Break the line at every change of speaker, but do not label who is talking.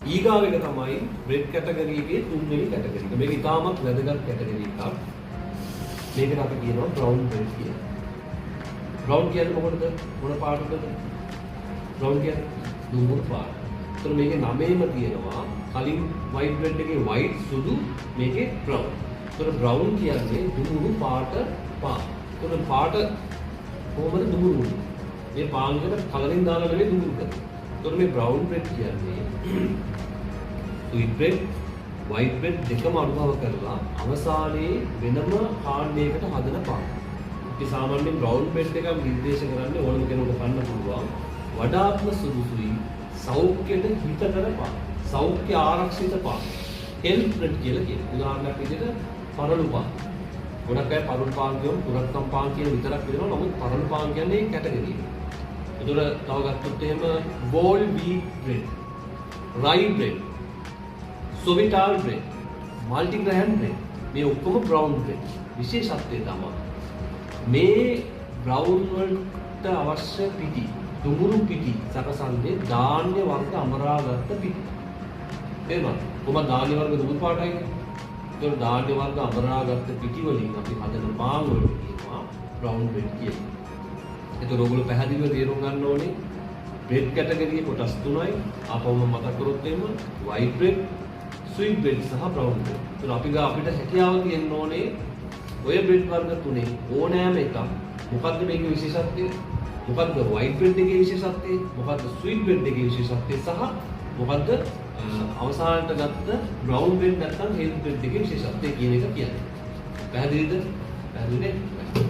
ඊගාව එක තමයි බ්‍රෙඩ් කැටගරි එකේ තුන්වෙනි කැටගරි එක. මේක ඉතාමත් වැදගත් කැටගරි එකක්. මේකට අපි කියනවා බ්‍රවුන් බ්‍රෙඩ් කියලා. බ්‍රවුන් කියන්නේ මොකටද? මොන පාටද? බ්‍රවුන් කියන්නේ දුමුරු පාට. ඒතර මේකේ නමේම තියෙනවා කලින් white bread එකේ white සුදු මේකේ brown. ඒතර brown කියන්නේ දුමුරු පාට පාන්. ඒතර පාට කොහොමද දුමුරු වෙන්නේ? මේ පාන් එකට කලරින් දාලා නෙවෙයි දුමුරු කරන්නේ. ඒතර මේ brown bread කියන්නේ sweet bread, white bread දෙකම අනුභව කරලා අවසානයේ වෙනම කාණ්ඩයකට හදන පාන්. අපි සාමාන්‍යයෙන් brown bread එකක් නිර්දේශ කරන්නේ ඕනම කෙනෙකුට කන්න පුළුවන්. වඩාත්ම සුදුසුයි සෞඛ්‍යයට හිතකර පාන්. සෞඛ්‍ය ආරක්ෂිත පාන්. health bread කියලා කියනවා. උදාහරණයක් විදිහට පරළු පාන්. ගොඩක් අය පරළු පාන් කියවම පුරක්කම් පාන් කියන විතරක් වෙනවා. නමුත් පරළු පාන් කියන්නේ ඒ කැටගරි එක. ඒතර තව ගත්තොත් එහෙම whole wheat bread, rye bread, sovital bread, multigrain bread මේ ඔක්කොම brown bread. විශේෂත්වය තමයි මේ brown වලට අවශ්‍ය පිටි, දුමුරු පිටි සකසන්නේ ධාන්‍ය වර්ග අමරාගත්ත පිටි. එහෙමද? කොහොමද ධාන්‍ය වර්ග දුමුරු පාටයි? ඒක ධාන්‍ය වර්ග අමරාගත්ත පිටි වලින් අපි හදන පාන් වලට කියනවා brown bread කියලා. ඒක ඔයගොල්ලෝ පැහැදිලිව තේරුම් ගන්න ඕනේ. bread කැටගරියේ කොටස් තුනයි. ආපහුම මතක් කරොත් එහෙම white bread, sweet bread සහ brown bread. ඒක අපිට හැකියාව තියෙන්න ඕනේ ඔය bread වර්ග තුනේ ඕනෑම එකක්. මොකද්ද මේකේ විශේෂත්වය? මොකද්ද white bread එකේ විශේෂත්වය? මොකද්ද sweet bread එකේ විශේෂත්වය සහ මොකද්ද අවසානට ගත්ත brown bread නැත්නම් health bread එකේ විශේෂත්වය කියන එක කියන්නේ. පැහැදිලිද? පැහැදිලි නේද?